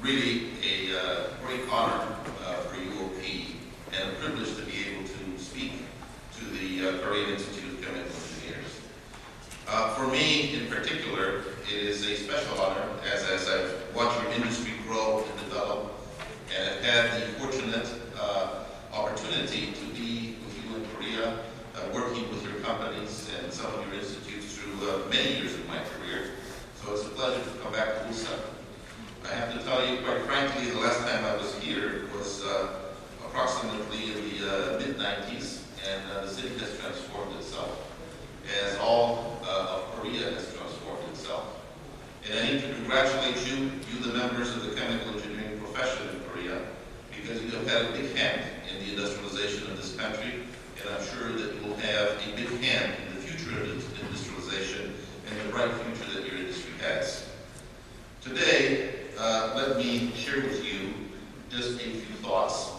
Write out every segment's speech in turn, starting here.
really a great honor for UOP and a privilege to be able to speak to the Korean Institute of Chemical Engineers. For me, in particular, it is a special honor as I've watched your industry grow and develop, and have had the fortunate opportunity to be with you in Korea, working with your companies and some of your institutes through many years of my career. So it's a pleasure to come back to Busan. I have to tell you, quite frankly, the last time I was here was approximately in the mid-90s, and the city has transformed itself, as all of Korea has transformed itself. And I need to congratulate you, the members of the chemical engineering profession in Korea, because you have had a big hand in the industrialization of this country, and I'm sure that you will have a big hand in the future of industrialization and the bright future that your industry has. Today, let me share with you just a few thoughts,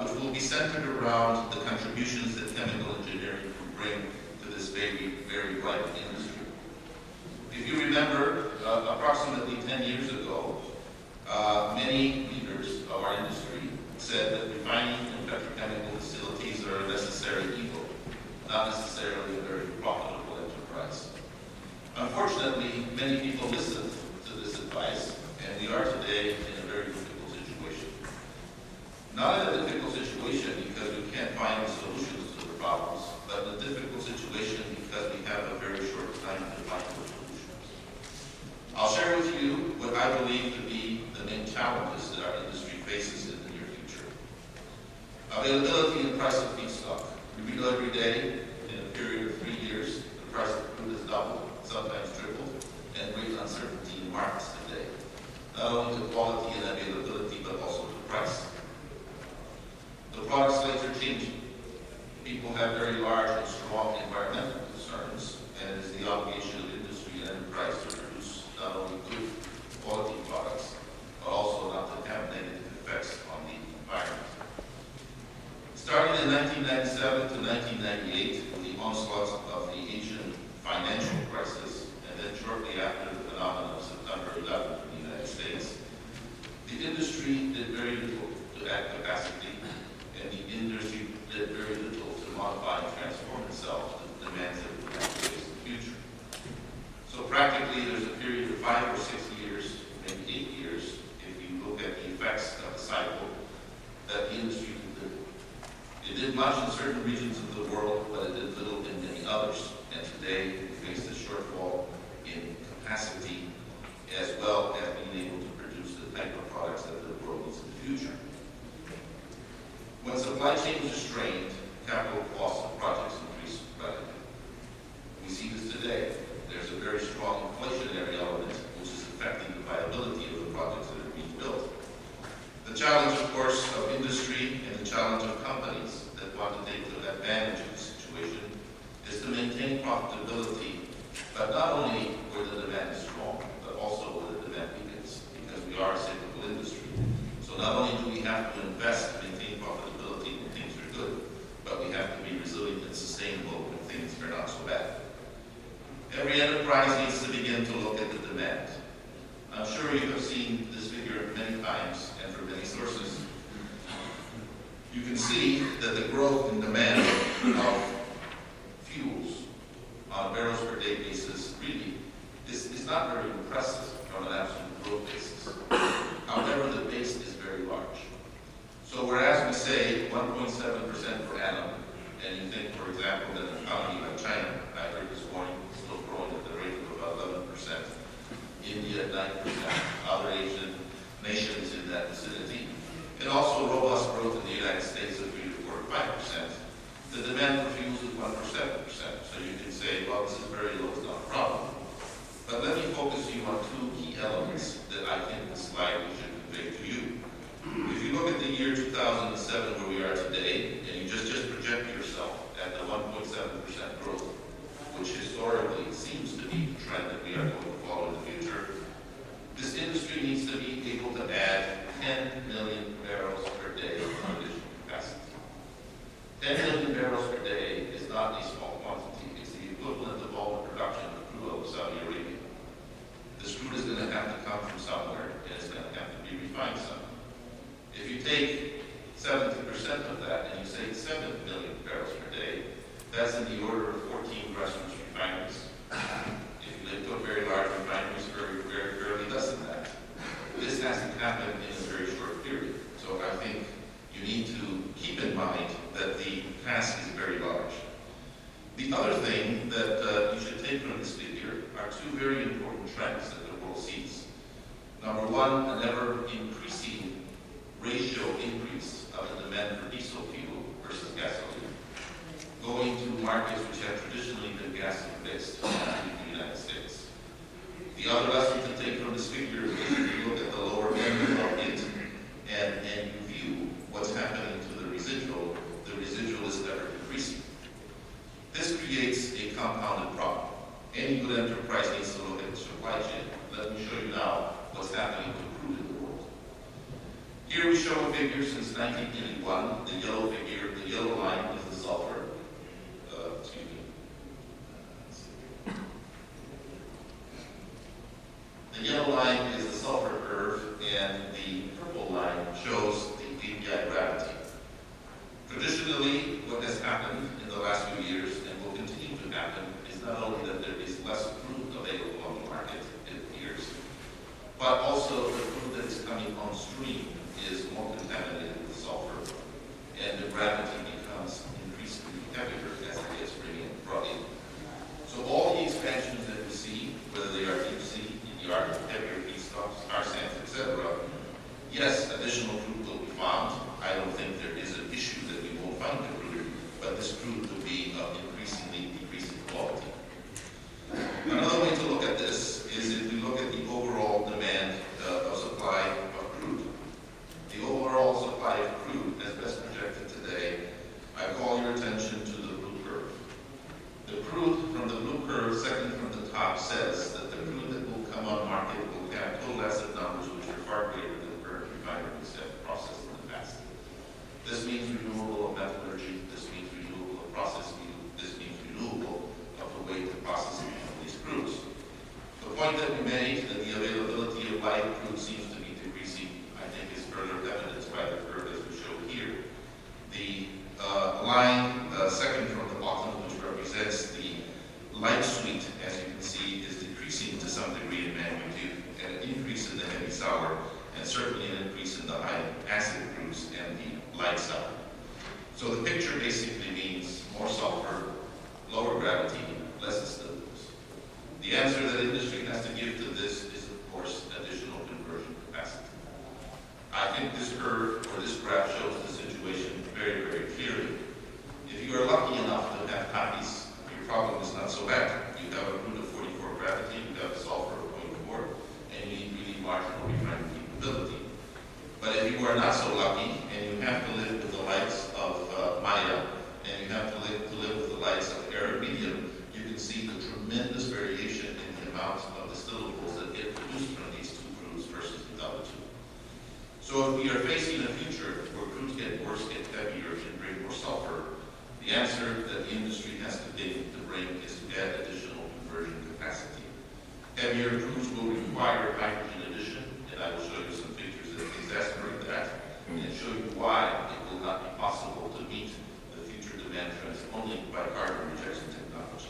which will be centered around the contributions that chemical engineering can bring to this very, very bright industry. If you remember, approximately 10 years ago, many leaders of our industry said that refining and petrochemical facilities are a necessary evil, not necessarily a very profitable enterprise. Unfortunately, many people listened to this advice, and we are today in a very difficult situation. Not in a difficult situation because we can't find solutions to the problems, but in a difficult situation because we have a very short time to find those solutions. I'll share with you what I believe to be the main challenges that our industry faces in the near future. Availability and price of feedstock. We read every day, in a period of 3 years, the price of crude has doubled, sometimes tripled, and great uncertainty in markets today. Not only to quality and availability, but also to price. The product slates are changing. People have very large and strong environmental concerns, and it is the obligation of industry and enterprise to produce not only good quality products, but also not to have negative effects on the environment. Starting in 1997 to 1998, with the onslaught of the Asian financial crisis, and then shortly after the phenomenon of September 11 in the United States, the industry did very little to add capacity, and the industry did very little to modify and transform itself to the demands that we have to face in the future. So practically, there's a period of 5 or 6 years, maybe 8 years, if you look at the effects of the cycle that the industry did. It did much in certain regions of the world, but it did little in many others. And today, we face a shortfall in capacity, as well as being able to produce the type of products that the world needs in the future. When supply chains are strained, capital costs of projects increase rapidly. We see this today. There's a very strong inflationary element which is affecting the viability of the projects that are being built. The challenge, of course, of industry and the challenge of companies that want to take advantage of the situation is to maintain profitability, but not only where the demand is strong, but also where the demand weakens, because we are a cyclical industry. So not only do we have to invest to maintain profitability when things are good, but we have to be resilient and sustainable when things are not so bad. Every enterprise needs to begin to look at the demand. I'm sure you have seen this figure many times and from many sources. You can see that the growth in demand of fuels on a barrels per day basis really is not very impressive on an absolute growth basis. However, the base is very large. So whereas we say 1.7% per annum, and you think, for example, that an economy like China, I heard this morning, is still growing at the rate of about 11%, India at 9%, other Asian nations in that vicinity, and also robust growth in the United States of 3 to 4 to 5%, the demand for fuels is 1 or 7%. So you can say, well, this is very low, it's not a problem. But let me focus you on 2 key elements that I think this slide should convey to you. If you look at the year 2007 where we are today, and you just project yourself at the 1.7% growth, which historically seems to be the trend that we are going to follow in the future, this industry needs to be able to add 10 million barrels per day of additional capacity. 10 million barrels per day is not a small quantity. It's the equivalent of all the production of crude oil of Saudi Arabia. This crude is going to have to come from somewhere, and it's going to have to be refined. take 70% of that and you say 7 million barrels per day, that's in the order of 14 grassroots refineries. If you look at very large refineries, very less than that. This hasn't happened in a very short period. So I think you need to keep in mind that the task is very large. The other thing that you should take from this figure are two very important trends that the world sees. Number one, an ever-increasing ratio increase of the demand for diesel fuel versus gasoline, going to markets which have traditionally been gasoline-based in the United States. The other lesson to take from this figure is if you look at the lower end of it and you view what's happening to the residual is ever decreasing. This creates a compounded problem. Any good enterprise needs to look at the supply chain. Let me show you now what's happening to crude in the world. Here we show a figure since 1981. The yellow figure, the yellow line is the sulfur. The yellow line is the sulfur curve, and the purple line shows the API gravity. Traditionally, what has happened in the last few years, and will continue to happen, is not only that there is less crude available on the market, it appears, but also the crude that is coming on stream is more contaminated with sulfur, and the gravity becomes increasingly heavier as it gets brought in. So all the expansions that we see, whether they are deep sea, in the art of heavier feedstocks, tar sands, etc., yes, additional crude will be found. I don't think there is an issue that we won't find the crude, but this crude will be of increasingly decreasing quality. Another way to look at this is if we look at the overall demand of supply of crude. The overall supply of crude, as best projected today, I call your attention to the blue curve. The crude from the blue curve, second from the top, says that the crude that will come on market will have total asset numbers which are far greater than current refineries have processed in the past. This means renewable of metallurgy, this means renewable of process fuel, this means renewable of the way to process these crudes. The point that we made, that the availability of light crude seems to be decreasing, I think is further evidenced by the curve as we show here. The line second from the bottom, which represents the light sweet, as you can see, is decreasing to some degree in magnitude, and an increase in the heavy sour, and certainly an increase in the high acid crudes and the light sour. So the picture basically means more sulfur, lower gravity, less distillates. The answer that industry has to give to this is, of course, additional conversion capacity. I think this curve, or this graph, shows the situation very, very clearly. If you are lucky enough to have copies, your problem is not so bad. You have a crude of 44 gravity, you have a sulfur of 0.4, and you need really marginal refining capability. But if you are not so lucky, and you have to live with the lights of Maya, and you have to live with the lights of arid medium, you can see the tremendous variation in the amount of distillables that get produced from these two crudes versus the other two. So if we are facing a future where crudes get worse, get heavier, and bring more sulfur, the answer that the industry has to bring is to add additional conversion capacity. Heavier crudes will require hydrogen addition, and I will show you some pictures that exasperate that, and show you why it will not be possible to meet the future demand trends only by carbon rejection technology.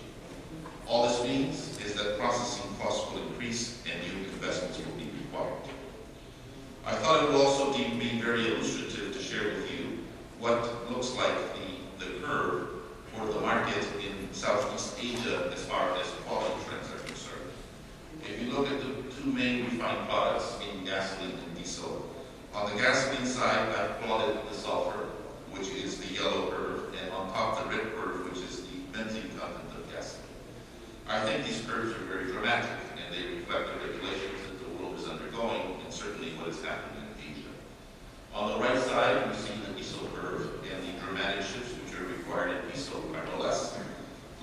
All this means is that processing costs will increase and new investments will be required. I thought it would also be very illustrative to share with you what looks like the curve for the market in Southeast Asia as far as quality trends are concerned. If you look at the two main refined products, meaning gasoline and diesel, on the gasoline side, I've plotted the sulfur, which is the yellow curve, and on top the red curve, which is the benzene content of gasoline. I think these curves are very dramatic, and they reflect the regulations that the world is undergoing, and certainly what is happening in Asia. On the right side, we see the diesel curve, and the dramatic shifts which are required in diesel are no less.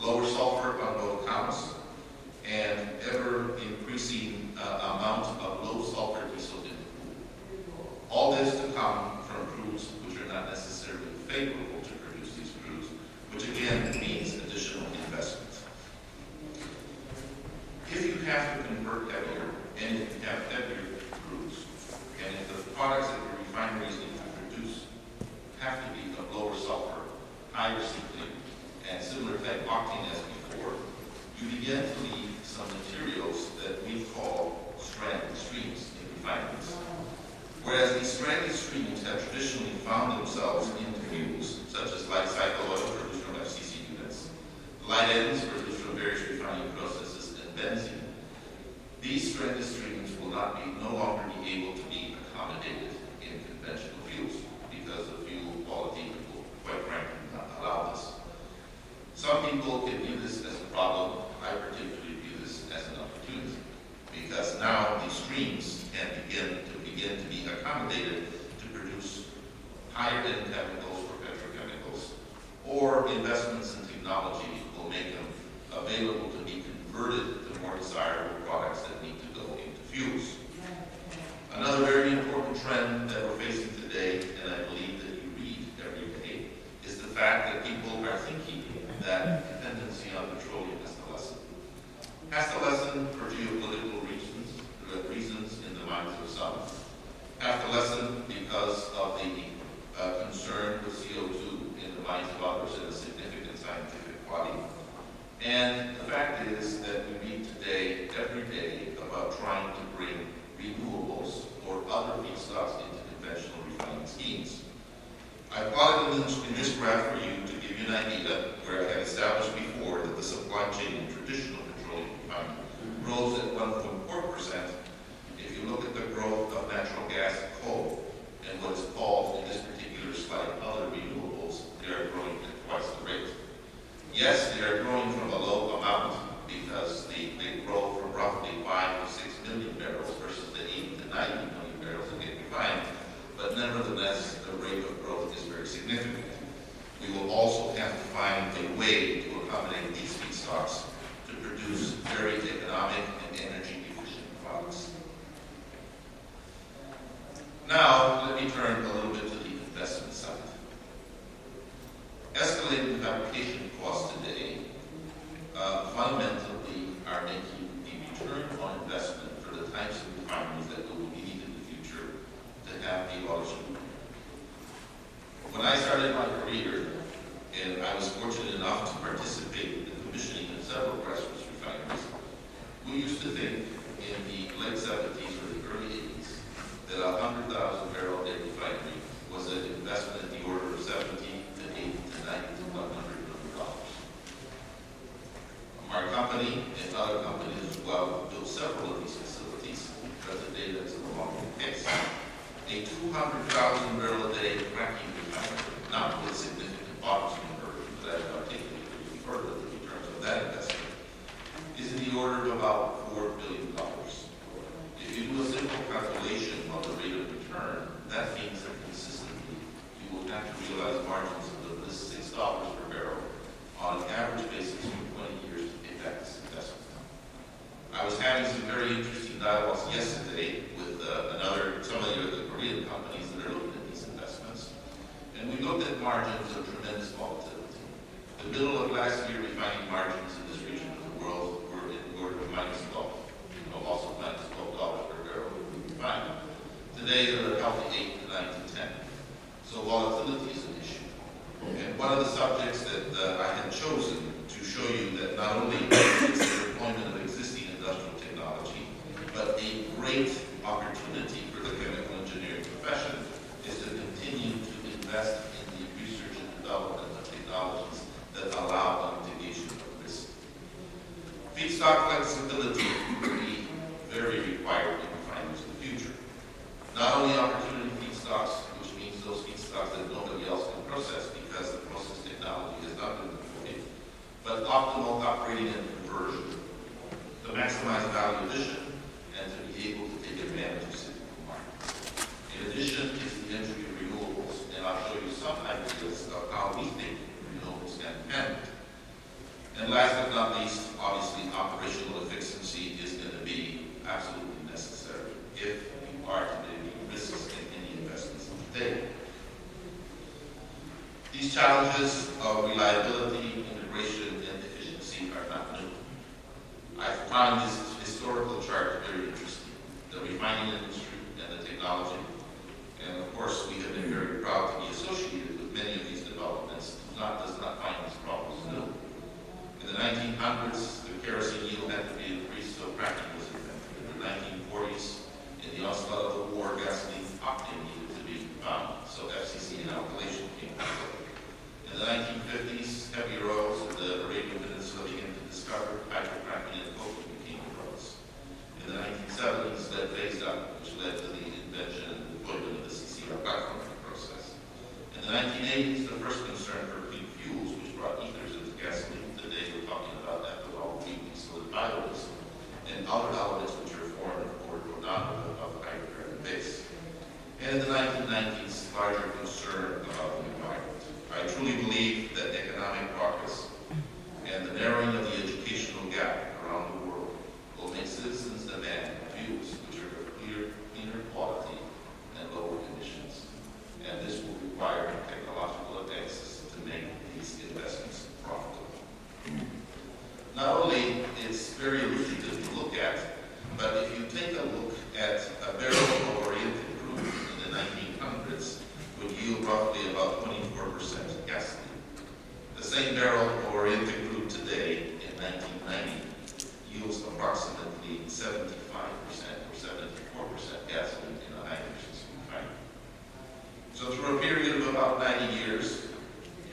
Lower sulfur on both counts, and ever-increasing amount of low sulfur diesel in the crude. All this to come from crudes which are not necessarily favorable to produce these crudes, which again means additional investment. If you have to convert heavier, and if you have heavier crudes, and if the products that the refineries need to high recycling, and similar type octane as before, you begin to leave some materials that we call stranded streams in refineries. Whereas these stranded streams have traditionally found themselves in fuels, such as light cycle oil produced from FCC units, light ends produced from various refining processes, and benzene. These stranded streams will no longer be able to be accommodated in conventional fuels because the fuel quality will, quite frankly, not allow this. Some people can view this as a problem. I particularly view this as an opportunity because now these streams can begin to be accommodated to produce higher-end chemicals or petrochemicals, or investments in technology will make them available to be converted to more desirable products that need to go into fuels. Another very important trend that we're facing today, and I believe that you read every day, is the fact that people are thinking that dependency on petroleum is the lesson. Has the lesson for geopolitical reasons in the minds of some. Has the lesson because of the concern with CO2 in the minds of others in a significant scientific body. And the fact is that we read today, every day, about trying to bring renewables or other feedstocks into conventional refining schemes. I plotted in this graph for you to give you an idea where I had established before that the supply chain in traditional petroleum refining rose at 1.4%. If you look at the growth of natural gas and coal and what is called in this particular slide other renewables, they are growing at twice the rate. Yes, they are growing from a low amount because they grow from roughly 5 to 6 million barrels versus the 80 to 90 million barrels that get refined, but nevertheless, the rate of growth is very significant. We will also have to find a way to accommodate these feedstocks to produce very economic and energy efficient products. Now, let me turn a little bit to the investment side. Escalating fabrication costs today fundamentally are making the return on investment for the types of refineries that will be needed in the future to have a large improvement. When I started my career, and I was fortunate enough to participate in the commissioning of several grassroots refineries, we used to think in the late 70s or the early 80s that a 100,000 barrel a day refinery was an investment in the order of 70 to 80 to 90 to $100 million. Our company and other companies as well built several of these facilities, but today that's no longer the case. A 200,000 barrel a day cracking refinery, not with significant bottom conversion, but I've articulated further in terms of that investment, is in the order of about $4 billion. If you do a simple calculation of the rate of return, that means that consistently you will have to realize margins of this $6 per barrel on an average basis for 20 years to pay back this investment. I was having some very interesting dialogues yesterday with some of the Korean companies that are looking at these investments, and we looked at margins of tremendous volatility. The middle of last year, refining margins in this region of the world were in the order of -12, also -$12 per barrel refined. Today, they're a healthy 8 to 9 to 10. So volatility is an issue. And one of the subjects that I had chosen to show you that not only is the deployment of existing industrial technology, but a great opportunity for the chemical engineering profession is to continue to invest in the research and development of technologies that allow mitigation of risk. Feedstock flexibility will be very required in refineries in the future. Not only opportunity feedstocks, which means those feedstocks that nobody else can process because the process technology has not been deployed, but optimal operating and conversion to maximize value addition and to be able to take advantage of cyclical markets. In addition is the entry of renewables, and I'll show you some ideas of how we think renewables can be handled. And last but not least, obviously, operational efficiency is going to be absolutely necessary if you are to mitigate risks in any investments today. These challenges of reliability, integration, and efficiency are not new. I found this historical chart very interesting. The refining industry and the technology. And of course, we have been very proud to be associated with many of these developments. Does not In the 1950s, heavy oils in the Arabian Peninsula began to discover hydrocracking and coking became drugs. In the 1970s, lead phased out, which led to the invention and deployment of the CCR platform process. In the 1980s, the first concern for clean fuels, which brought ethers into gasoline. Today, we're talking about ethanol, solid biodiesel, and other elements which are formed or predominant of the hydrocarbon base. And in the 1990s, larger concern about the environment. I truly believe that economic progress and the narrowing of the educational gap around the world will make citizens demand fuels which are of cleaner quality and lower emissions. And this will require technological advances to make these investments profitable. Not only it's very lucrative to look at, but if you take a look at a barrel-oriented crude in the 1900s, would yield roughly about 24% gasoline. The same barrel-oriented crude today in 1990 yields approximately 75% or 74% gasoline in a high-efficiency refinery. So through a period of about 90 years,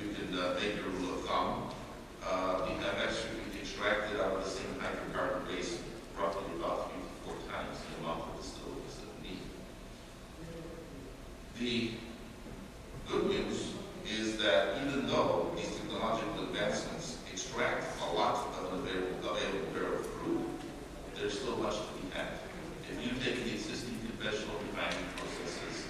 you can make your rule of thumb. We have actually extracted out of the same hydrocarbon base roughly about 3 to 4 times the amount of distillates that we need. The good news is that even though these technological advancements extract a lot of available barrel of crude, there's still much to be had. If you take the existing conventional refining processes,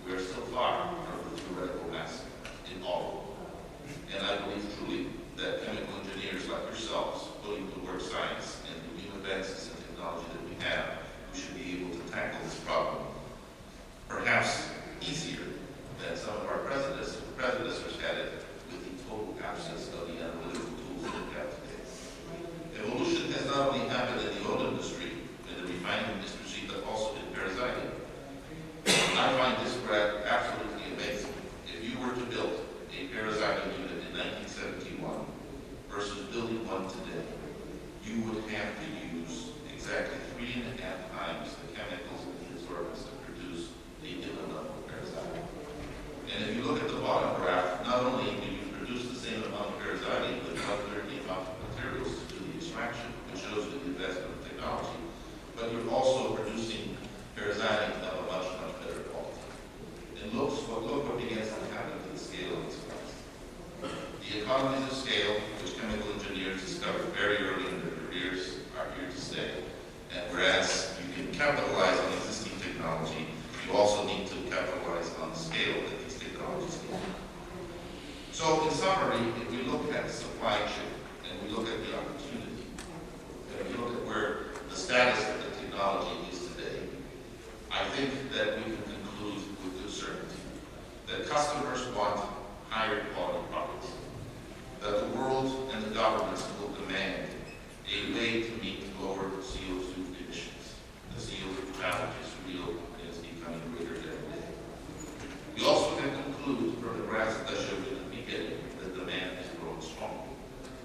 we're still far from the theoretical maximum in all of them. And I believe truly that chemical engineers like yourselves, putting to work science and the new advances in technology that we have, we should be able to tackle this problem perhaps easier than some of our predecessors had it with the total absence of the analytical tools that we have today. Evolution has not only happened in the oil industry, in the refining industry, but also in parasitic. I find this graph absolutely amazing. If you were to build a parasitic unit in 1971 versus building one today, you would have to use exactly 3.5 times the chemicals and the absorbents to produce a given level of parasitic. And if you look at the bottom graph, not only do you produce the same amount of parasitic, but one-third the amount of materials to do the extraction, which shows the investment of technology, but you're also producing parasitic of a much, much better quality. And look what begins to happen to the scale of these plants. The economies of scale, which chemical engineers discovered very early in their careers, are here to stay. And whereas you can capitalize on existing technology, you also need to capitalize on the scale that these technologies need. So in summary, if we look at the supply chain and we look at the opportunity, and we look at where the status of the technology is today, I think that we can conclude with good certainty that customers want higher quality products, that the world and the governments will demand a way to meet lower CO2 emissions. The CO2 challenge is real and it's becoming greater every day. We also can conclude from the graphs that I showed you at the beginning that demand is growing strong.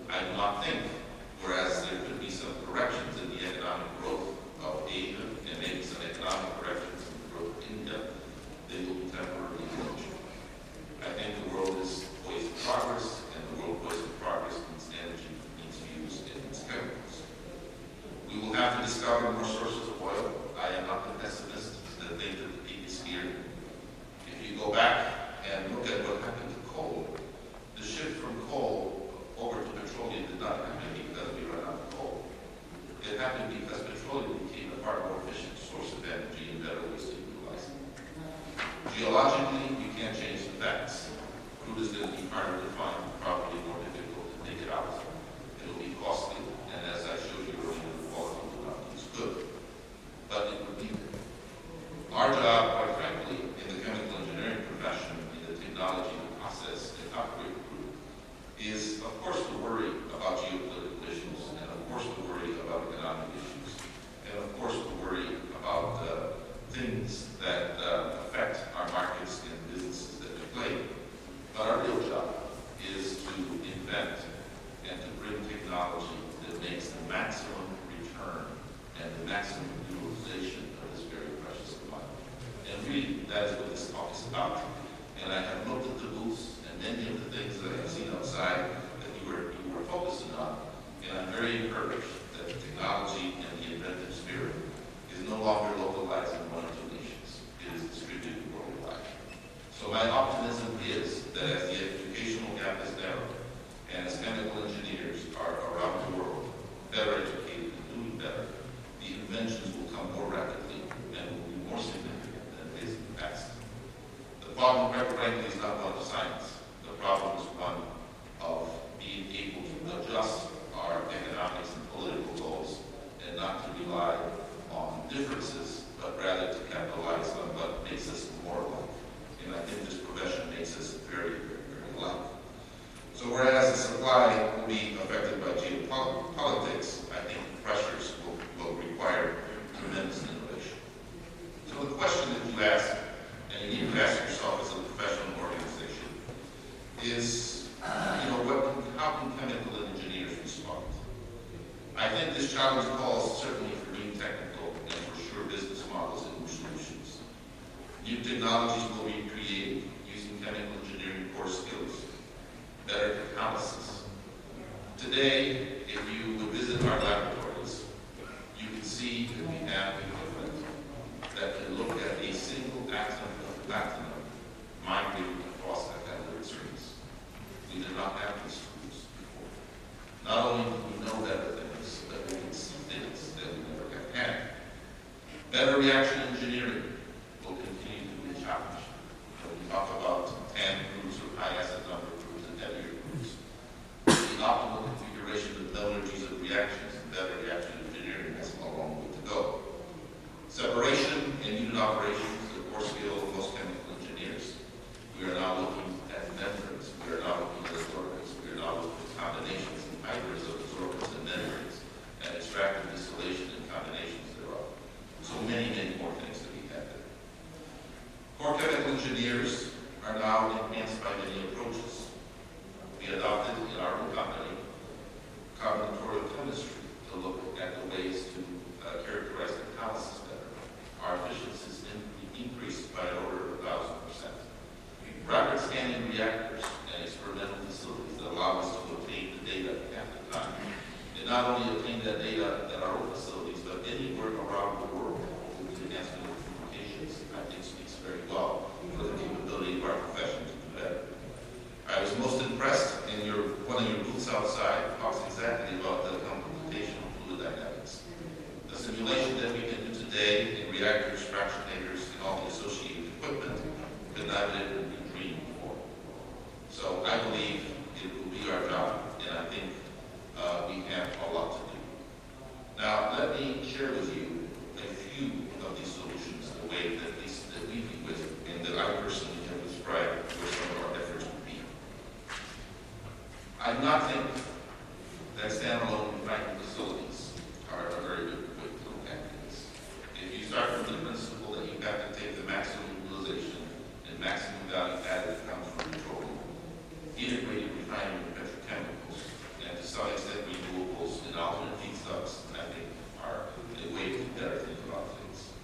I do not think, whereas there could be some corrections in the economic growth of Asia and maybe some economic corrections in the growth of India, they will be temporarily changed. I think the world is poised for progress, and the world poised for progress means energy needs fuels and its chemicals. We will have to discover more sources of oil. I am not the pessimist that think that the peak is here. If you go back and look at what happened to coal, the shift from coal over to petroleum did not happen because we ran out of coal. It happened because petroleum became a far more efficient source of energy and better ways to utilize it. Geologically, you can't change the facts. Crude is going to be harder to find, probably more difficult to take it out. It'll be costly, and as I showed you earlier, the quality will not be as good. But it would be there. Our job, quite frankly, in the chemical engineering profession, in the technology to process and upgrade crude, is of course to worry about geopolitical issues, and of course to worry about economic issues, and of course to worry about things that affect our markets and businesses that we play. But our real job is to invent and to bring technology that makes the maximum return and the maximum utilization of this very precious commodity. And really, that is what this talk is about. And I have looked at the booths, and many of the things that I've seen outside that you were focusing on. And I'm very encouraged that the technology and the inventive spirit is no longer localized in one or two nations. It is distributed worldwide. So my optimism is that as the educational gap is narrowed, and as chemical engineers are around the world better educated and doing better, the inventions will come more rapidly and will be more significant than it is in the past. The problem, quite frankly, is not one of science. The problem is one of being able to adjust our economics and political goals and not to rely on differences, but rather to capitalize on what makes us more alike. And I think this profession makes us very, very, very alike. So whereas the supply will be affected by geopolitics, I think the pressures will require tremendous innovation. So the question that you ask, and you need to ask yourself as a professional organization, is, how can chemical engineers respond? I think this challenge calls certainly for new technical and for sure business models and new solutions. New technologies will be created using chemical engineering core skills, better catalysis. Today, if you would visit our laboratories, you can see that we have equipment that can look at a single atom of platinum migrating across that catalytic surface. We did not have these tools before. Not only do we know better things, but we can see things that we never have had. Better reaction engineering will continue to be a challenge. When we talk about TAN groups or high acid number groups and heavier groups, the optimal configuration of metallurgies of reactions and better reaction engineering has a long way to go. Separation and unit operations, the core skill of most chemical engineers. We are now looking at membranes. We are now looking at absorbents. We are now looking at combinations and hybrids of absorbents and membranes, and extractive distillation and combinations thereof. So many, many more things to be had there. Core chemical engineers are now enhanced by many approaches. We adopted in our own company combinatorial chemistry to look at the ways to characterize the catalysis better. Our efficiencies increased by an order of 1,000%. Rapid scanning reactors and experimental facilities that allow us to obtain the data at the time. And not only obtain that data at our own facilities, but anywhere around the world with the enhancement of communications, I think speaks very well for the capability of our profession to do better. I was most impressed in one of your booths outside talks exactly about the computational fluid dynamics. The simulation that we can do today in reactors, fractionators, and all the associated equipment could not have been dreamed before. So I believe it will be our job, and I think we have a lot to do. Now, let me share with you a few of these solutions, the way that we view it, and that I personally have described where some of our efforts would be. I do not think that standalone refining facilities are a very good way to look at things. If you start from the principle that you have to take the maximum utilization and maximum value added that comes from petroleum, integrated refining and petrochemicals, and to some extent renewables and alternate feedstocks, I think are a way to better think about things.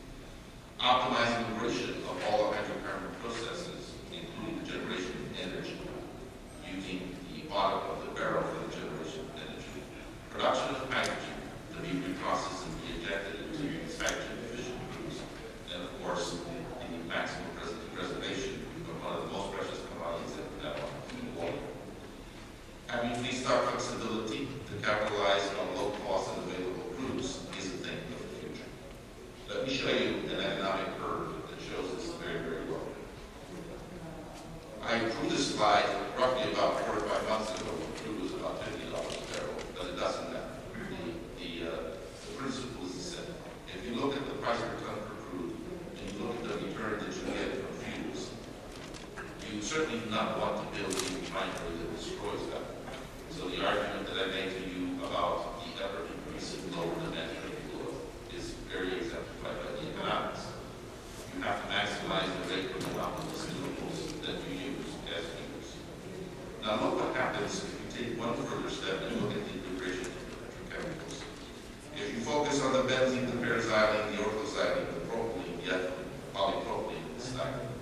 Optimizing integration of all the hydrocarbon processes, including the generation of energy, using the audit of the barrel for the generation of energy. Production of hydrogen to be reprocessed and reinjected into hydrogen-efficient groups. And of course, the maximum preservation of one of the most precious commodities that we have on water. Having feedstock flexibility to capitalize on low cost and available crudes is a thing of the future. Let me show you an economic curve that shows this very, very well. I drew this slide roughly about 4 or 5 months ago when crude was about $50 a barrel, but it doesn't matter. The principle is the same. If you look at the price per ton for crude, and you look at the return that you get from fuels, you certainly do not want to build a refinery that destroys that. So the argument that I made to you about the ever-increasing lower demand for fuel is very exemplified by the economics. You have to maximize the rate of the amount of distillables that you use as fuels. Now look what happens if you take one further step and look at the integration of the petrochemicals. If you focus on the benzene, the paraxylene, the orthoxylene, the propylene, the ethylene, polypropylene, and the styrene,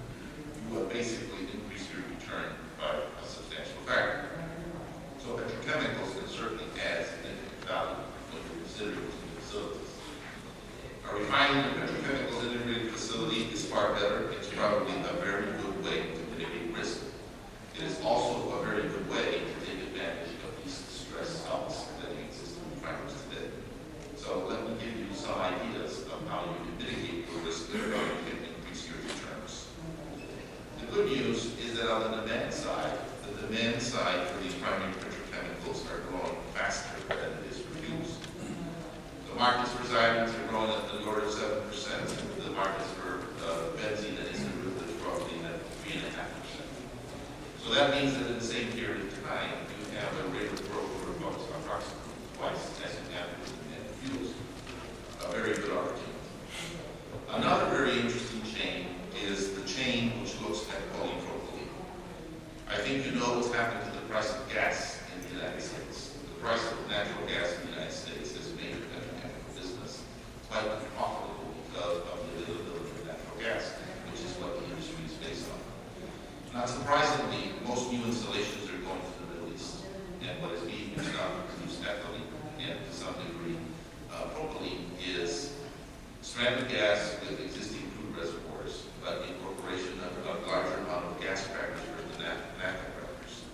you will basically increase your return by a far better. It's probably a very good way to mitigate risk. It is also a very good way to take advantage of these stress salts that exist in refineries today. So let me give you some ideas of how you can mitigate your risk and how you can increase your returns. The good news is that on the demand side for these primary petrochemicals are growing faster than it is for fuels. The markets for xylenes are growing at the order of 7%. The markets for benzene and its derivatives are growing at 3.5%. So that means that in the same period of time, you have a rate of growth of approximately twice as you have in fuels. A very good opportunity. Another very interesting chain is the chain which looks at polypropylene. I think you know what's happened to the price of gas in the United States. The price of natural gas in the United States is a major petrochemical business. It's quite profitable because of the availability of natural gas, which is what the industry is based on. Not surprisingly, most new installations are going to the Middle East, and what is being used now to produce ethylene and to some degree propylene is stranded gas with existing crude reservoirs, but the incorporation of a larger amount of gas crackers for the naphtha crackers.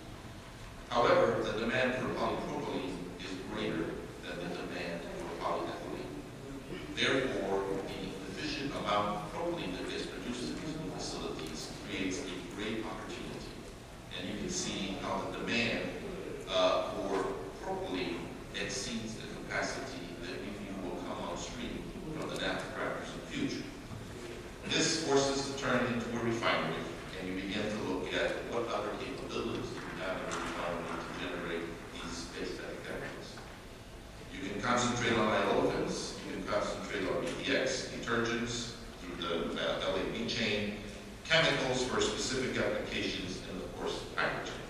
However, the demand for polypropylene is greater than the demand for polyethylene. Therefore, the efficient amount of propylene that gets produced in these new facilities creates a great opportunity. And you can see how the demand for propylene exceeds the capacity that we view will come on stream from the naphtha crackers in the future. This forces to turn into a refinery, and you begin to look at what other capabilities do we have in a refinery to generate these base petrochemicals. You can concentrate on olefins, you can concentrate on BDX, detergents, through the LAB chain, chemicals for specific applications, and of course, hydrogen.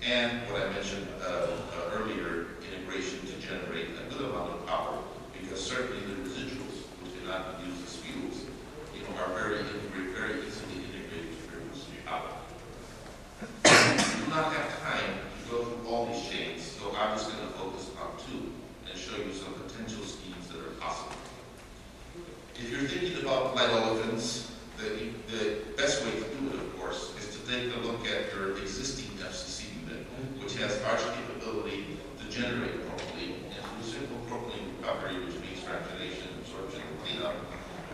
And what I mentioned earlier, integration to generate a good amount of power, because certainly the residuals, which cannot be used as fuels, are very easily integrated to produce power. We do not have time to go through all these chains, so I'm just going to focus on two and show you some potential schemes that are possible. If you're thinking about light olefins, the best way to do it, of course, is to take a look at your existing FCC unit, which has large capability to generate propylene, and through simple propylene recovery, which means fractionation, absorption, and cleanup,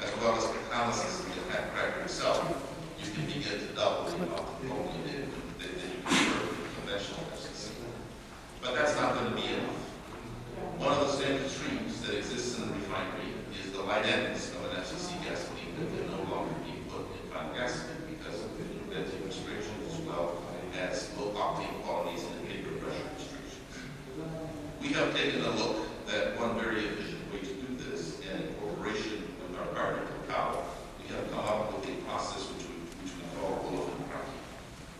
as well as catalysis in the cracker itself, you can begin to double the amount of propylene that you can convert with conventional FCC. But that's not going to be enough. One of the standard streams that exists in the refinery is the light ends of an FCC gasoline that can no longer be put in final gasoline because of the benzene restrictions as well as low octane qualities and vapor pressure restrictions. We have taken a look at one very efficient way to do this, and in cooperation with our partner, Cabrera, we have come up with a process which we call olefin cracking.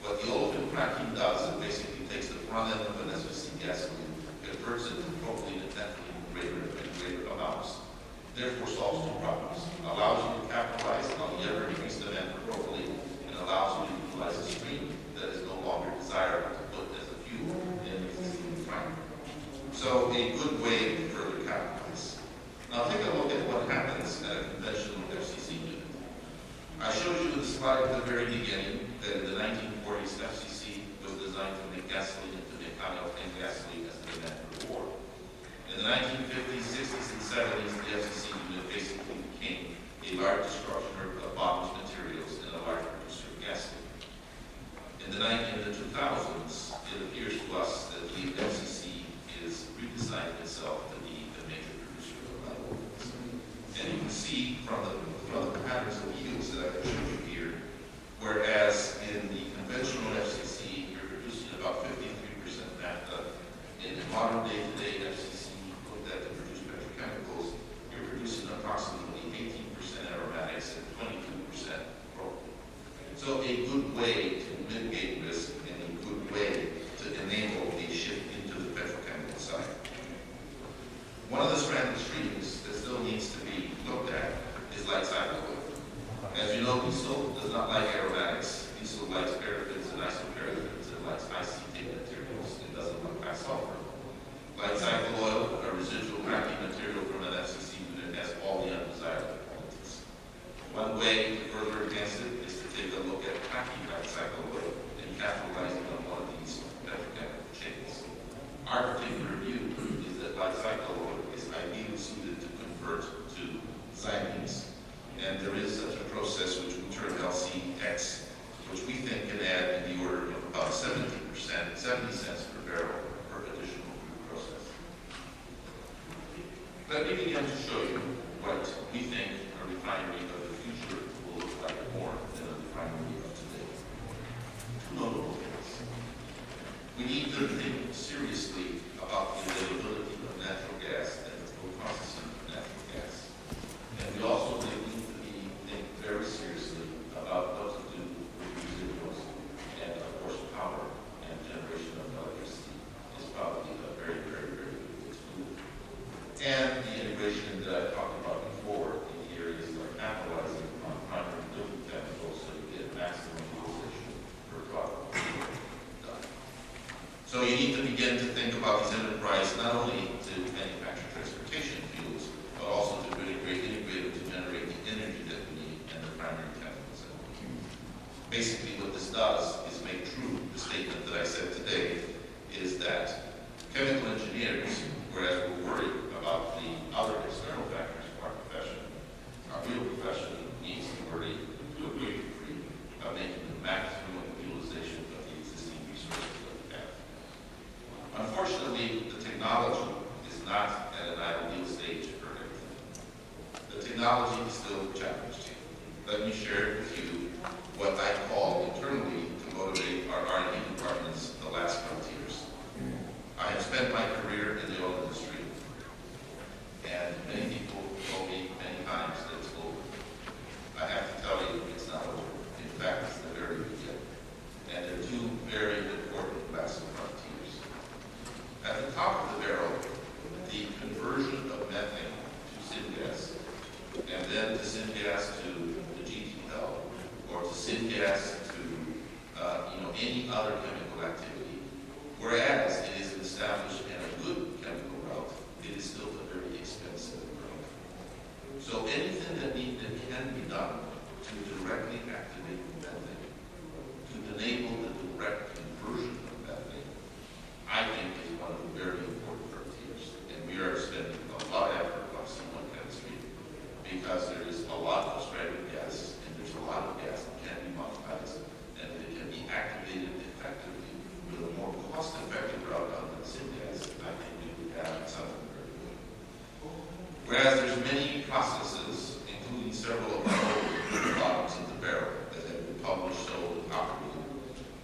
What the olefin cracking does, it basically takes the front end of an FCC gasoline, converts it to propylene and ethylene in greater amounts, therefore solves two problems. Allows you to capitalize on the ever-increased demand for propylene, and allows you to utilize a stream that is no longer desirable to put as a fuel in the existing refinery. So a good way to further capitalize. Now take a look at what happens at a conventional FCC unit. I showed you the slide at the very beginning that in the 1940s FCC was designed to make gasoline and to make high-octane gasoline as the demand for the war. In the 1950s, 60s, and 70s, the FCC unit basically became a large distributor of bonded materials and a large producer of gasoline. In the 2000s, it appears to us that the FCC is redesigning itself to be the major producer of light olefins. And you can see from the patterns of yields that I've shown you here, whereas in the conventional FCC, you're producing about 53% naphtha. In the modern day-to-day FCC, looked at to produce petrochemicals, you're producing approximately 18% aromatics and 22% propylene. So a good way to mitigate risk and a good way to enable a shift into the petrochemical side. One of the stranded streams that still needs to be looked at is light cycle oil. As you know, diesel does not like aromatics. Diesel likes parabens and isoparabens and likes ICT materials. It doesn't like high sulfur. Light cycle oil, a residual cracking material from an FCC unit, has all the undesirable qualities. One way to further enhance cracking light cycle oil and capitalizing on one of these petrochemical chains. Our particular view is that light cycle oil is ideally suited to convert to xylenes, and there is such a process which we term LCX, which we think can add in the order of about 70 cents per barrel per additional crude process. Let me begin to show you what we think a refinery of the future will look like more than a refinery of today. Two notable things. We need to think seriously about the availability of natural gas and the processing of natural gas. And we also need to think very seriously about what to do with residuals. And of course, power and generation of electricity is probably a very, very, very good way to do it. And the integration that I talked about before in the areas like capitalizing on primary building chemicals so you get maximum utilization per product done. So you need to begin to think about these enterprises not only to manufacture transportation fuels, but also to integrate to generate the energy that we need and the primary chemicals that we need. Basically what this does is make true the statement that I said today, is that chemical engineers, whereas we're worried about the other external factors of our profession, our real profession needs to worry to a great degree about making the maximum utilization of the existing resources that we have. Unfortunately, the technology is not at an ideal stage for everything. The technology is still challenging. Let me share with you what I call internally to motivate our R&D departments the last frontiers. I have spent my career in the oil industry, and many people told me many times that it's over. I have to tell you, it's not over. In fact, it's the very beginning. And there are two very important last frontiers. At the top of the barrel, the conversion of methane to syngas, and then to syngas to the GTL, or to syngas to any other chemical activity. Whereas it is established in a good chemical route, it is still a very expensive route. So anything that can be done to directly activate methane, to enable the direct conversion of methane, I think is one of the very important frontiers. And we are spending a lot of effort on C1 chemistry because there is a lot of stranded gas, and there's a lot of gas that can be monetized, and if it can be activated effectively with a more cost-effective route other than syngas, I think we would have something very good. Whereas there's many processes, including several of the bottoms of the barrel that have been published, sold, and operated.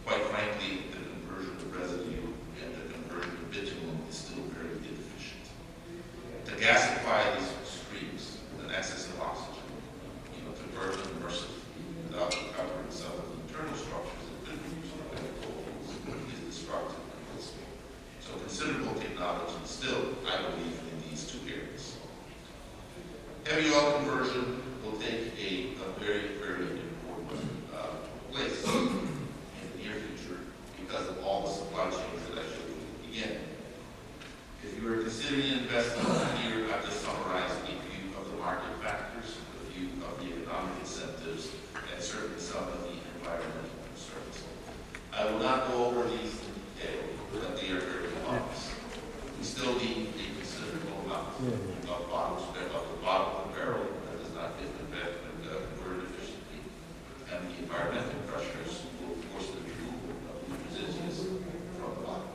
Quite frankly, the conversion of residue and the conversion of bitumen is still very inefficient. To gasify these streams with an excess of oxygen, to burn them immersively without recovering some of the internal structures that could be used for chemical fuels is destructive and risky. So considerable technology still, I believe, in these two areas. Heavy oil conversion will take a very, very important place in the near future because of all the supply chains that I showed you at the beginning. If you are considering investing here, I've just summarized a few of the market factors, a few of the economic incentives, and certainly some of the environmental concerns. I will not go over these in detail, but they are very obvious. We still need a considerable amount of bottles of the bottom of the barrel that does not get converted efficiently, and the environmental pressures will force the removal of the residues from the bottom.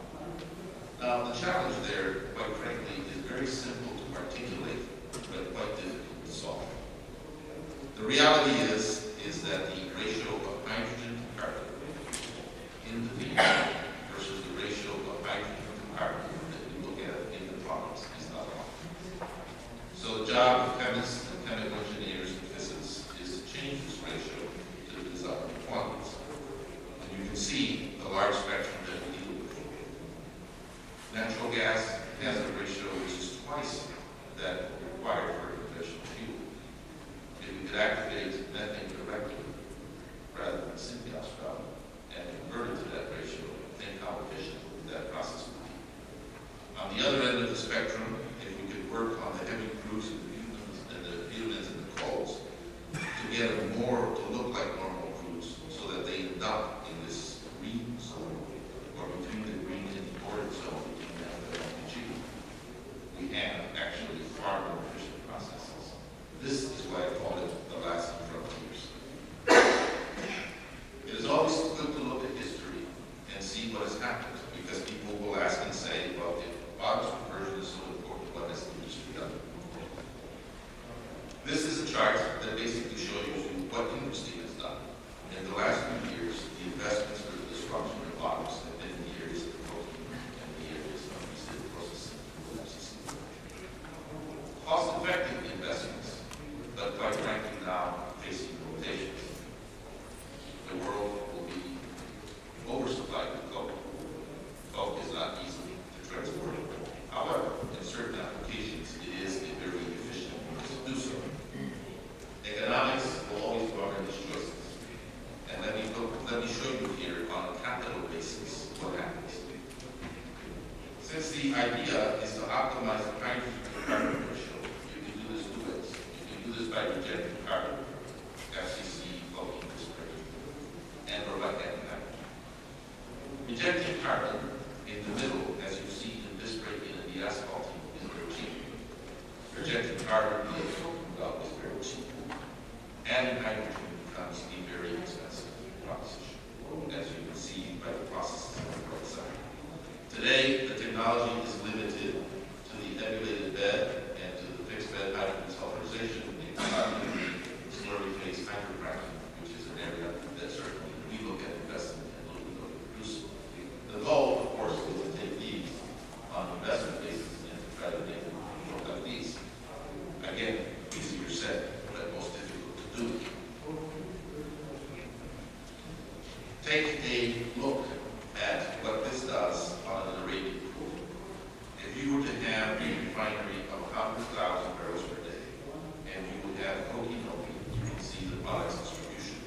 Now, the challenge there, quite frankly, is very simple to articulate, but quite difficult to solve. The reality is that the ratio of hydrogen to carbon in the feed versus the ratio of hydrogen to carbon that we look at in the products is not wrong. So the job of chemists and chemical engineers and physicists is to change this ratio to the desired point. me show you here on a capital basis what happens. Since the idea is to optimize the hydrogen-to-carbon ratio, you can do this two ways. You can do this by rejecting carbon, FCC, coking, dispersion, and or by adding hydrogen. Rejecting carbon in the middle, as you see in this break-in and the asphalting, is very cheap. Rejecting carbon via coking route is very cheap. Adding hydrogen becomes a very expensive proposition, as you can see by the processes on the right side. Today, the technology is limited to the emulated bed and to the fixed bed hydrogen sulfurization, including slurry phase hydrocracking, which is an area that certainly we look at investment and look at producing. The goal, of course, is to take these on investment basis and to try to make them look like these. Again, easier said, but most difficult to do. Take a look at what this does on an Arabian pool. If you were to have a refinery of 100,000 barrels per day, and you would have coking, you can see the product's distribution.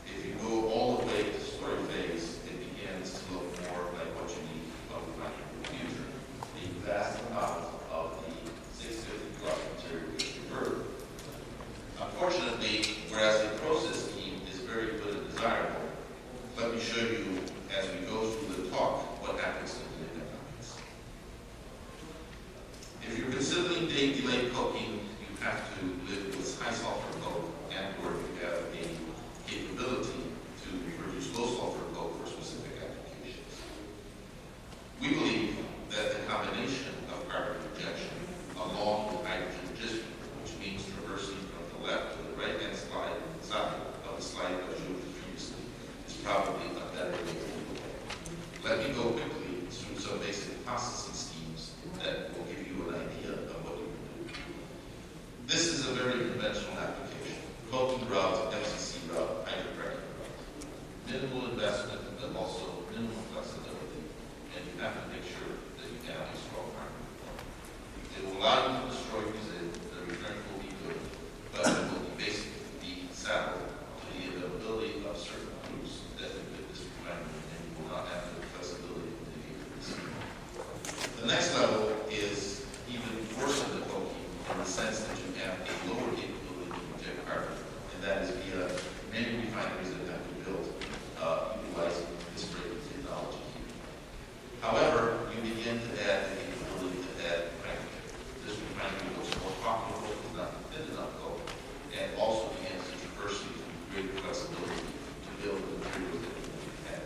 If you go all the way to slurry phase, it begins to look more like what you need of the refinery in the future. The vast amount of the 650 plus material is converted. Unfortunately, whereas the process scheme is very good and desirable, let me show you, as we go through the talk, what happens to the economics. If you're considering delayed coking, you have to live with high sulfur coke, and or you have a capability to produce low sulfur coke for specific applications. We believe that the combination of carbon rejection along with hydrogen adjustment, which means traversing from the left to the right-hand side of the slide I showed you previously, is probably a better way to do it. Let me go quickly through some basic processing schemes that will give you an idea of what you can do. This is a very conventional application. Coking route, FCC route, hydrocracking route. Minimal investment, but also minimal flexibility, and you have to make sure that you have a strong partner. It will allow you to destroy resin, the return will be good, but it will be basically be saddled to the availability of certain crews that can fit this refinery, and you will not have the flexibility to mitigate the risk. The next level is even worse than the coking in the sense that you have a lower capability to inject carbon, and that is via many refineries that have been built utilizing this break-in technology here. However, you begin to add the capability to add hydrogen. This refinery was more profitable, is not thin enough coke, and also begins to traverse with greater flexibility to build the materials that you have.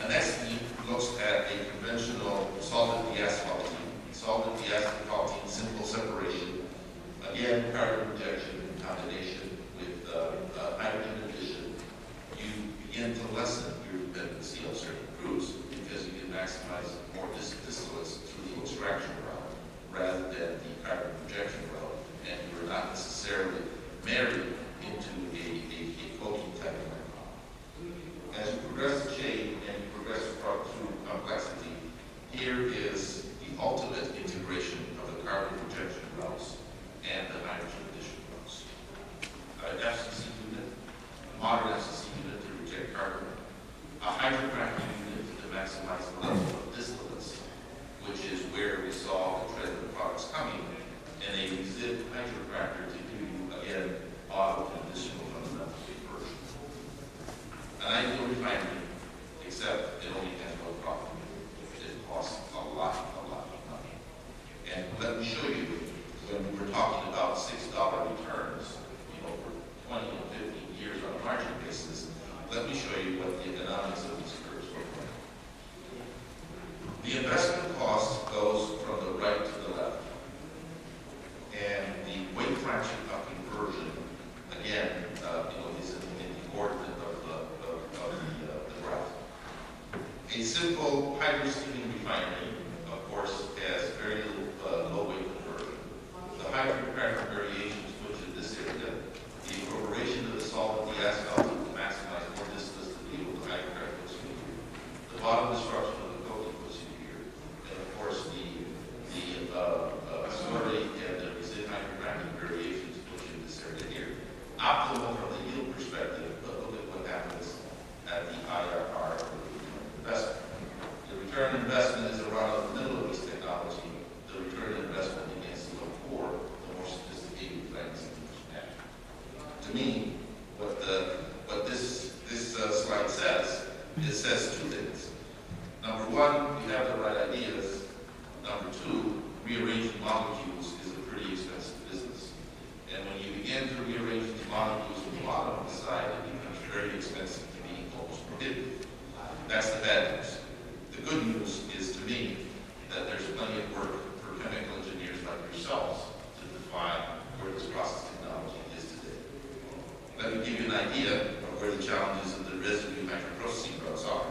The next scheme looks at a conventional solvent deasphalting. Solvent deasphalting, simple separation. Again, carbon rejection in combination with hydrogen addition. You begin to lessen your dependency on certain crudes because you can maximize more distillates through the extraction route rather than the carbon rejection route, and you're not necessarily married into a coking type of method. As you progress the chain and you progress through complexity, here is the ultimate integration of the carbon rejection routes and the hydrogen addition routes. FCC unit, a modern FCC unit to reject carbon, a hydrocracking unit to maximize the level of distillates, which is where we saw the trend of products coming, and a resid hydrocracker to give you, again, auto and additional fundamental conversion. An ideal refinery, except it only has one problem. It costs a lot of money. And let me show you, when we were talking about $6 returns, for 20 and 15 years on a margin basis, let me show you what the economics of these curves look like. The investment cost goes from the right to the left. And the weight fraction of conversion, again, is in the coordinate of the graph. A simple hydrosteaming refinery, of course, has very little low weight conversion. The hydrocracker variations, which in this area, the incorporation of the solvent, the asphalt, to maximize more distance to deal with the hydrocracker puts you here. The bottom destruction of the coating puts you here. And of course, the slurry and the resid hydrocracking variations put you in this area here. Optimal from the yield perspective, but look at what happens it says two things. Number one, you have the right ideas. Number two, rearranging molecules is a pretty expensive business. And when you begin to rearrange these molecules with water on the side, it becomes very expensive to be almost prohibitive. That's the bad news. The good news is, to me, that there's plenty of work for chemical engineers like yourselves to define where this process technology is today. Let me give you an idea of where the challenges of the residue microprocessing routes are.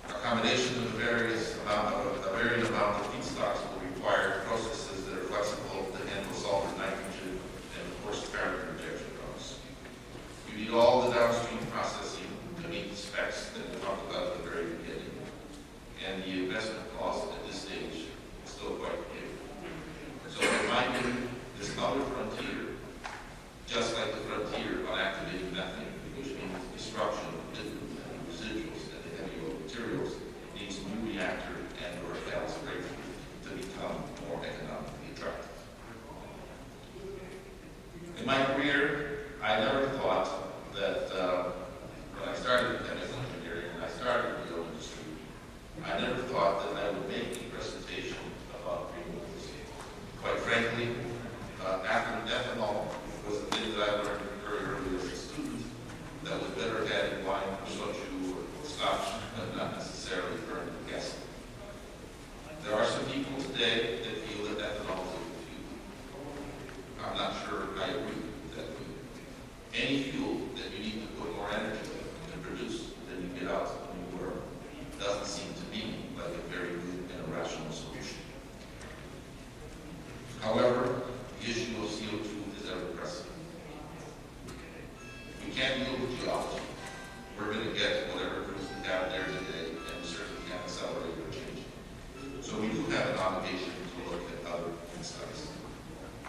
A combination of a varying amount of feedstocks will require processes that are flexible to handle sulfur, nitrogen, and of course carbon rejection routes. You need all the downstream processing to meet the specs that we talked about at the very beginning. And the investment cost at this stage is still quite big. So in my view, this other frontier, just like the frontier on activating methane, which means destruction of residuals and the heavy oil materials, needs a new reactor and or a balanced breakthrough to become more economically attractive. In my career, I never thought that when I started in chemical engineering and I started in the oil industry, I never thought that I would make a presentation about renewables. Quite frankly, ethanol was the thing that I learned very early as a student that was better had in wine or soju or scotch, but not necessarily burned with gasoline. There are some people today that feel that ethanol is a good fuel. I'm not sure I agree with that view. Any fuel that you need to put more energy to produce than you get out when you burn doesn't seem to me like a very good and a rational solution. However, the issue of CO2 is ever pressing. We can't deal with geology. We're going to get whatever proves we have there today, and we certainly can't accelerate or change it. So we do have an obligation to look at other insights.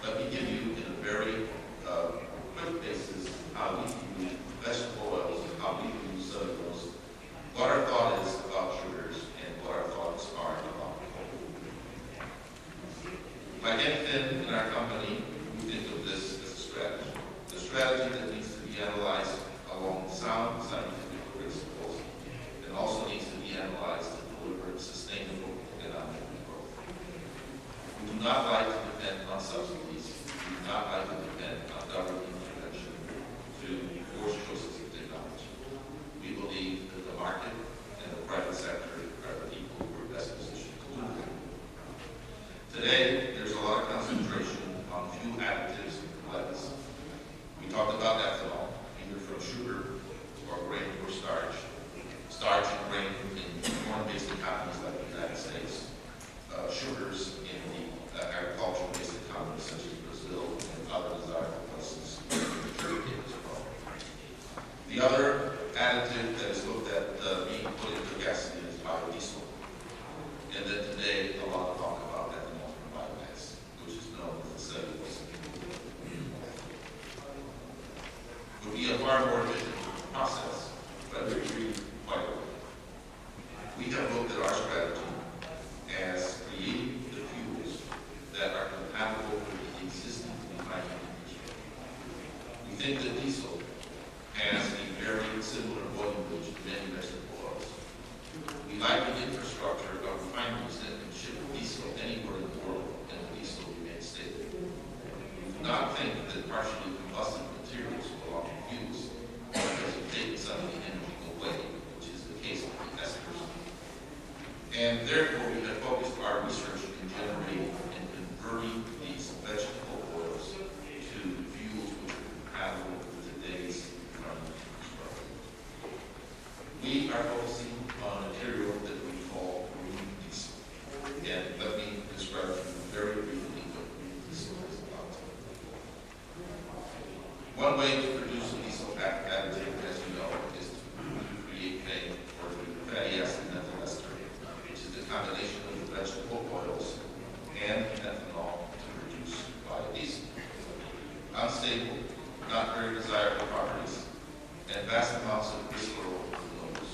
Let me give you, in a very quick basis, how we can use vegetable oils, how we can use cellulose, what our thought is about sugars, and what our thoughts are about coal. Like anything in our company, we think of this as a strategy. The strategy that needs to be analyzed along sound scientific principles and also needs to be analyzed to deliver sustainable economic growth. We do not like to depend on subsidies. We do not like to depend on government intervention to force choices of technology. We believe that the market and the private sector are the people who are best positioned to do that. Today, there's a lot of concentration on few additives and blends. We talked about ethanol, either from sugar or grain or starch. Starch and grain in corn-based economies like the United States. Sugars in the agricultural-based economies such as Brazil and other desirable places sugarcane as well. The other additive that is looked at being put into gasoline is biodiesel. And then today, a lot of talk about ethanol from biomass, which is known as the cellulose. It would be a far more efficient process, but we agree quite well. We have looked at our strategy as creating the fuels that are compatible with the existing refining industry. We think that diesel has a very similar volume to many vegetable oils. We like the infrastructure of refineries that can ship diesel anywhere in the world and the diesel remains stable. We do not think that partially combusted materials belong to fuels because you've taken some of the energy away, which is the case with the esters. And therefore, we have focused our research in generating and converting these vegetable oils to fuels which are compatible with today's refining infrastructure. We are focusing on a material that we call green diesel. And let me describe to you very briefly what green diesel is about. One way to produce a diesel additive, as you know, is to create fatty acid methyl ester, which is the combination of the vegetable oils and ethanol to produce biodiesel. Unstable, not very desirable properties, and vast amounts of visceral flows.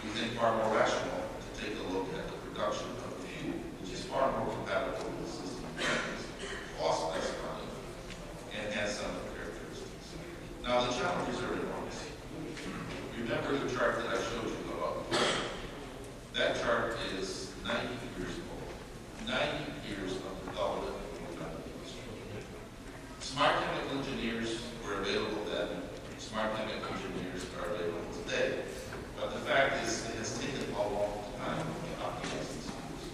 We think far more rational to take a look at the production of a fuel, which is far more compatible with the system, costs less money, and has some characteristics. Now, the challenges are enormous. chart that I showed you about before, that chart is 90 years old. 90 years of development in the chemical industry. Smart chemical engineers were available then. Smart chemical engineers are available today. But the fact is, it has taken a long time to optimize these fuels.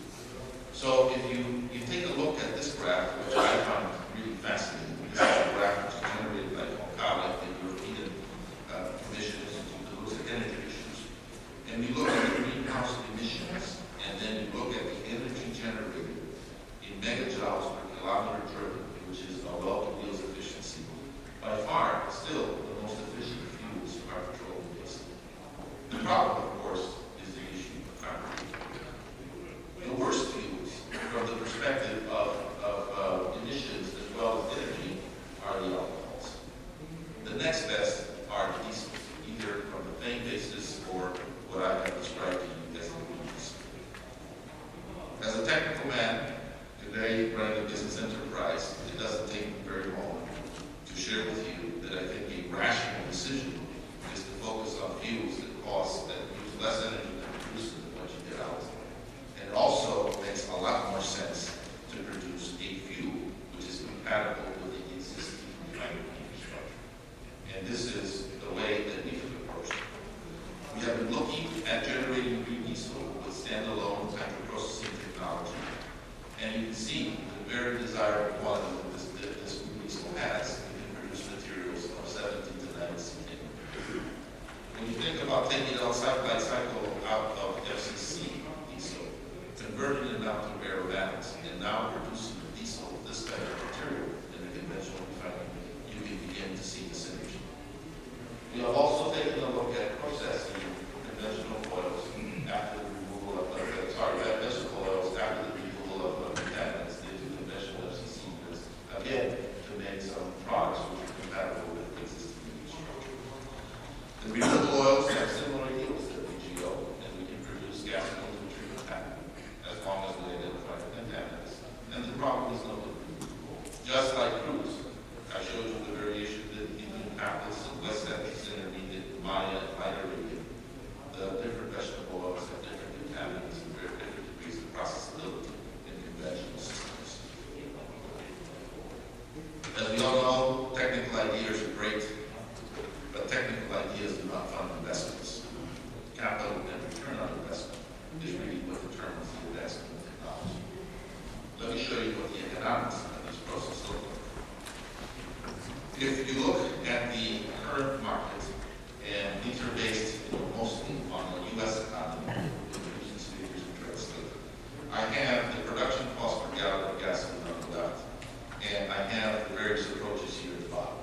So if you take a look at this graph, which I found really fascinating, this is a graph which is generated by Cabrera in European Commission that looks at energy issues. And we look at the greenhouse emissions, and then you look at the energy generated in megajoules per kilometer driven, which is a well-to-wheels efficiency. By far, still, the most efficient fuels are petroleum-based. The problem, of course, is the issue of carbon. The worst fuels, from the perspective of emissions as well as energy, are the alcohols. The next best are the diesels, either from the main basis or what I have described to you as the diesel. As a technical man, today running a business enterprise, it doesn't take me very long to share with you that I think a rational decision is to focus on fuels that use less energy than produce than what you get out. And it also makes a lot more sense to produce a fuel which is compatible with the existing refining infrastructure. And this is the way that we have approached it. We have been looking at generating green diesel with standalone hydroprocessing technology. And you can see the very desirable quality that this green diesel has. It can produce materials of 70 to 90 centimeters. When you think about taking it outside by cycle out of FCC diesel, converting it out to aromatics, and now producing diesel, this type of material in a conventional refinery, you can begin to see the synergy. We have also taken a look at processing conventional oils after the removal of vegetable oils after the removal of contaminants into conventional FCC goods, again, to make some products which are compatible with existing infrastructure. The renewable oils have similar yields to VGO, and we can produce gasoline and treatment pattern as long as we identify the contaminants. And the problem is no different. Just like crudes, I showed you the variation that even Atlas and West Texas Intermediate, Maya, and lighter radium, the different vegetable oils have different contaminants and very different degrees of processability in conventional systems. As we all know, technical ideas are great, but technical ideas do not fund investments. Capital and return on investment is really what determines the investment in technology. Let me show you what the economics of this process look like. If you look at the current market, and these are based mostly on the U.S. economy, using figures and trade state, I have the production cost per gallon of gasoline on the left, and I have the various approaches here at the bottom.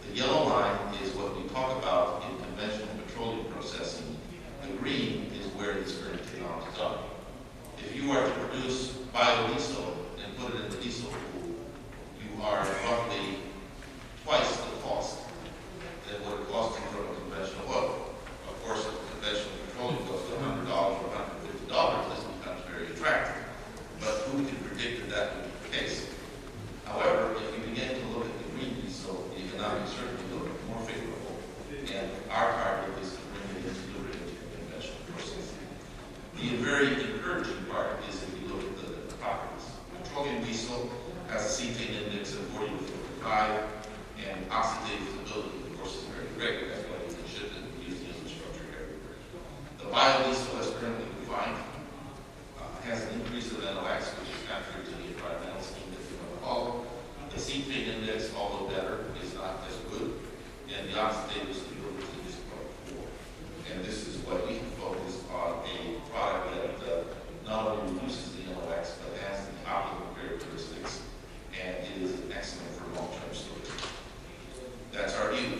The yellow line is what we talk about in conventional petroleum processing. The green is where this current technology is done. If you are to produce biodiesel and put it in the diesel pool, you are roughly twice the cost than what it costs you from a conventional oil. Of course, if conventional petroleum goes to $100 or $150, this becomes very attractive. But who can predict that that would be the case? However, if you begin to look at the green diesel, the economics certainly look more favorable. And our target is to bring it into the conventional processing. The very encouraging part is if you look at the properties. Petroleum diesel has a cetane index of 40 to 55, and oxidative stability, of course, is very great. That's why we can ship it and use the infrastructure everywhere. The biodiesel as currently defined has an increase of NOx, which is contrary to the environmental scheme that you want to follow. The cetane index, although better, is not as good, and the oxidative stability is quite poor. And this is why we can focus on a product that not only reduces the NOx, but has the optimal characteristics, and it is excellent for long-term storage. That's our view.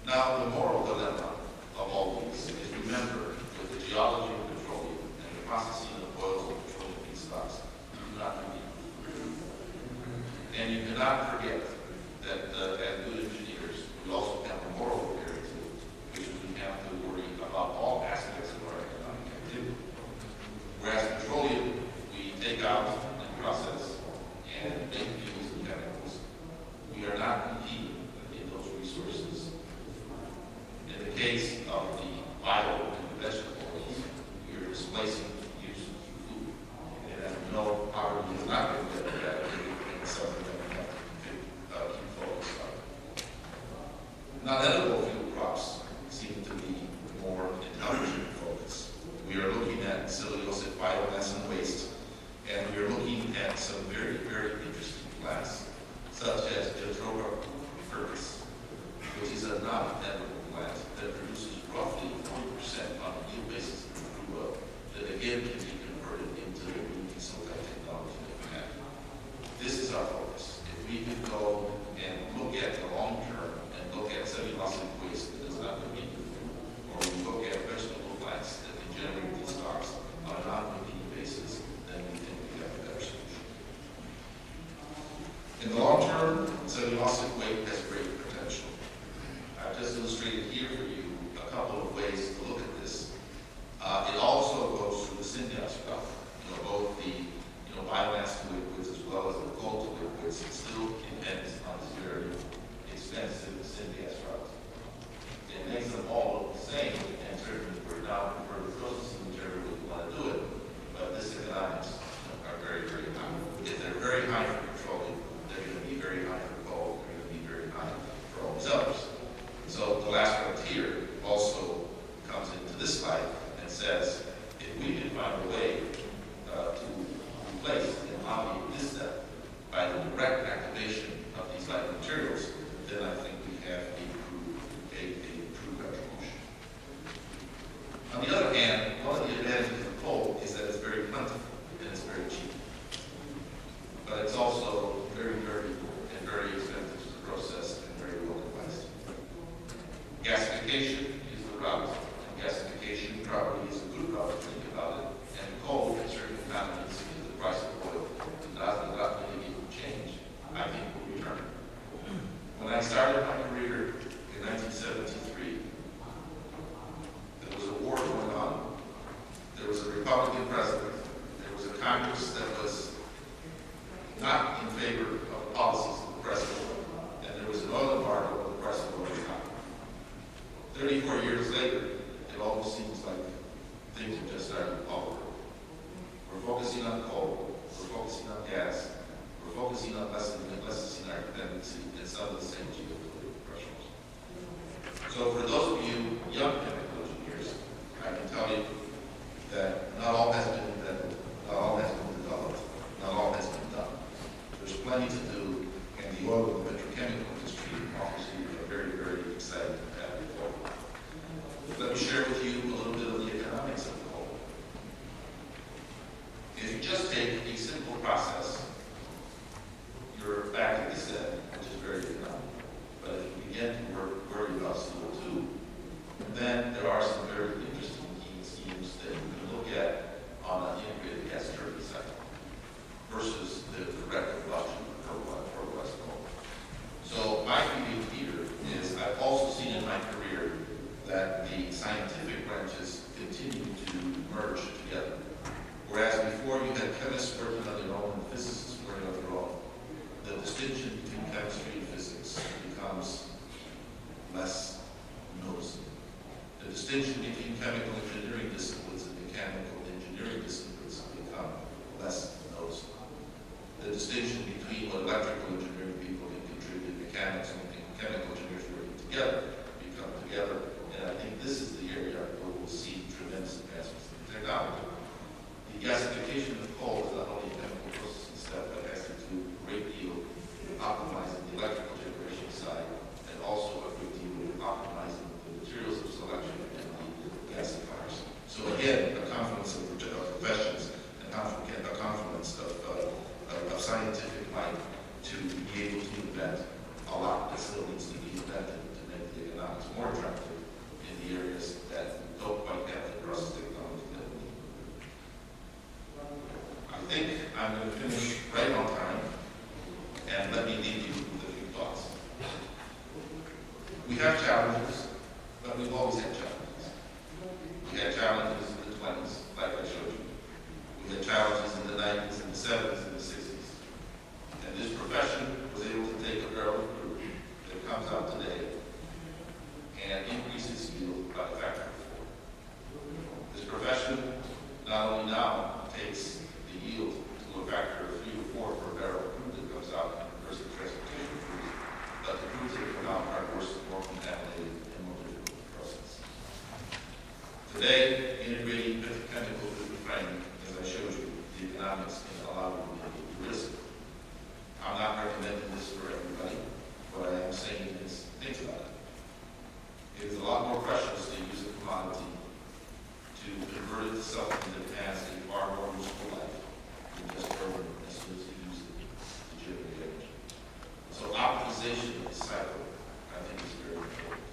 Now, the moral dilemma of all these is, remember, with the geology of petroleum and the processing of oils and petroleum feedstocks, you do not need. And you cannot forget that as good engineers, we also have a moral imperative, which is we have to worry about all aspects of our economic activity. Whereas petroleum, we take out and process and make fuels and chemicals. We are not competing in those resources. In the case of the bio Non-edible fuel crops seem to be more intelligent focus. We are looking at cellulosic biomass and waste, and we are looking at some very, very interesting plants, such as Cabrera, which is a non-edible plant that produces roughly 40% on a yield basis of crude oil that again can be converted into the new diesel type technology that we have. This is our focus. If we could go and look at the long term and look at cellulosic waste that is not competing, or we look at vegetable plants that can generate these stocks on a non-competing basis, then we think we have a better solution. In the long term, cellulosic waste has great potential. I've just illustrated here for you a couple of ways to look at this. It also goes through the syngas route. Both the biomass to liquids as well as the coal to liquids. It still depends on this very expensive syngas route. It makes them all look the same, and certainly we're now for the processing material we want to do it, but this economics are very, very high. If they're very high for petroleum, they're going to be very high for coal, they're going to be very high for all these others. So the last frontier also comes into this slide and says, if we can find a way to replace and obviate this step by the direct activation of these light materials, then I think we have a true revolution. On the other hand, one of the advantages of coal is that it's very plentiful and it's very cheap. But it's also very, very, and very expensive to process and very localized. Gasification is the route, and gasification probably is a good route to think about it. And coal in certain economies is the price of oil. And not many people change, I think will return. When I started my career in 1973, there was a war going on. There was a Republican president. There was a Congress that was not in favor of the policies of the president. And there was an oil embargo where the price of oil was high. 34 years later, it almost seems like things are just starting to fall over. We're focusing on coal, we're focusing on gas, we're focusing on lessening our dependency and some of the same geopolitical pressures. So for those of you young chemical engineers, I can tell you that not all has been invented, not all has been developed, not all has been done. There's plenty to do, and the oil and petrochemical industry offers you a very, very exciting path forward. Let me share with you a little bit of the economics of the coal. If you just take a simple process, you're back at this end, which is very economic. But if you begin to worry about CO2, then there are some very interesting schemes that you can look at on an integrated gas turbine cycle versus the direct production of fertilized coal. So my view here is I've also seen in my career that the scientific branches continue to merge together. Whereas before you had chemists working on their own and physicists working on their own, the distinction between chemistry and physics becomes less noticeable. The distinction between chemical engineering disciplines and mechanical engineering disciplines become less noticeable. The distinction between what electrical engineering people can contribute, mechanics and chemical engineers working together, become together. And I think this is the area where we'll see tremendous advancements in technology. The gasification of coal is not only a chemical processing step, but has to do a great deal with optimizing the electrical generation side, and also a great deal with optimizing the materials of selection and the gasifiers. So again, a confluence of professions, a confluence of scientific might to be able to invent a lot that still needs to be invented to make the economics more attractive in the areas that don't quite have the process technology that we need. I think I'm going to finish right on time, and let me leave you with a few thoughts. We have challenges, but we've always had challenges. We had challenges in the 20s, like I showed you. We had challenges in the 90s, and the 70s, and the 60s. And this profession was able to take a barrel of crude that comes out today and increase its yield by a factor of 4. This profession not only now takes the yield to a factor of 3 or 4 per barrel of crude that comes out versus transportation crude, but the crudes that come out are worse than more than that. integrating petrochemical with refining, as I showed you, the economics can allow you to do risk. I'm not recommending this for everybody. What I am saying is, think about it. It's a lot more precious to use a commodity to convert it to something that has a far more useful life than just burn as soon as you use it to generate energy. So optimization of the cycle, I think, is very important.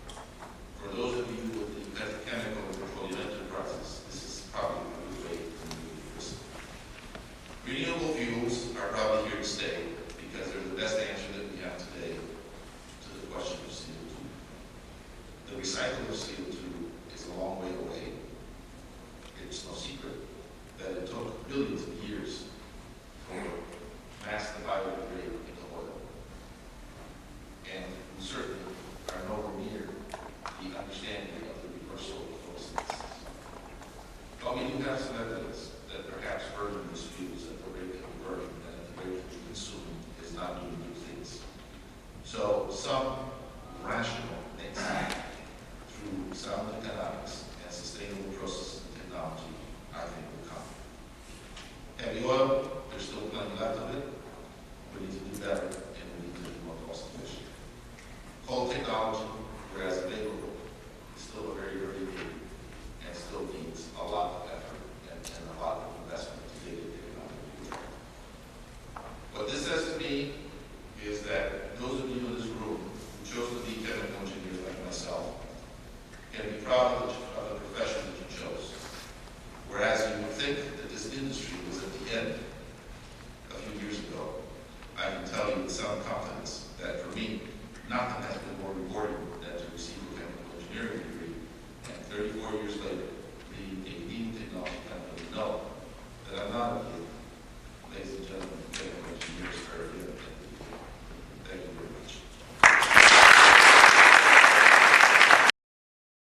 For those of you with the petrochemical and petroleum enterprises, this is probably a good way to remove risk. Renewable fuels are probably here to stay because they're the best answer that we have today to the question of CO2. The recycle of CO2